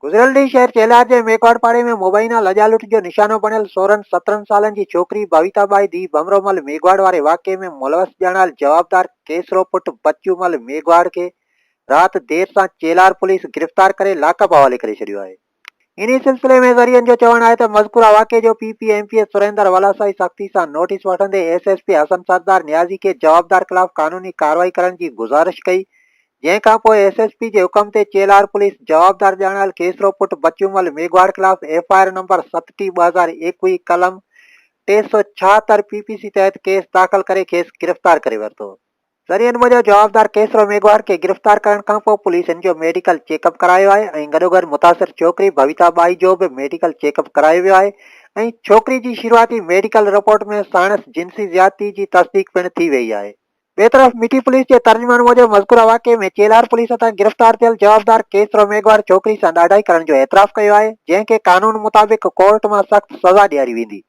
गुजरियल ॾींहुं शहर चेलार जे मेघवाड़ पाड़े में मुबैना लजा लुट जो निशानो बणियल 16-17 सालनि जी छोकिरी भविताबाई धी भमरोमल मेघवाड़ वारे वाक़े में मुलवस ॼाणायल जवाबदार केसरो पुट बच्चूमल मेघवाड़ खे राति देर सां चेलार पुलिस गिरफ़्तार करे लाकअप हवाले करे छॾियो आहे। इन सिलसिले में ज़रियनि जो चवणु आहे त मज़कूरा वाक़े जो PPMPS सुरेंद्र वलासाई सख़्ती सां नोटिस वठंदे SSP हसन सरदार न्याज़ी खे जवाबदार ख़िलाफ़ कानूनी कार्रवाई करण जी गुज़ारिश कई, जंहिंखां पोइ SSP जे हुकम ते चेलार पुलिस जवाबदार ॼाणायल केसरो पुट बच्चूमल मेघवाड़ ख़िलाफ़ FIR नंबर 7/2021 कलम 376 PPC तहत केस दाख़िल करे खेसि गिरफ़्तार करे वरितो। ज़रियनि मूजिबि जवाबदार केसरो मेघवाड़ खे गिरफ़्तार करण खां पोइ पुलिस हिन जो मेडिकल चेकअप करायो आहे ऐं गॾोगॾु मुतासिर छोकिरी भविताबाई जो बि मेडिकल चेकअप करायो वियो आहे ऐं छोकिरी जी शुरूआती मेडिकल रिपोर्ट में साणसि जिन्सी ज़्यादती जी तस्दीक पिणु थी वई आहे। ॿिए तरफ़ मिठी पुलिस जे तर्जुमान मूजिबि मज़कूरा वाक़े में चेलार पुलिस तां गिरफ़्तार थियल जवाबदार केसरो मेघवाड़ छोकिरी सां ॾाढाई करण जो एतराफ़ कयो आहे, जंहिंखे कानून मुताबिक़ कोर्ट मां सख़्त सज़ा ॾियारी वेंदी।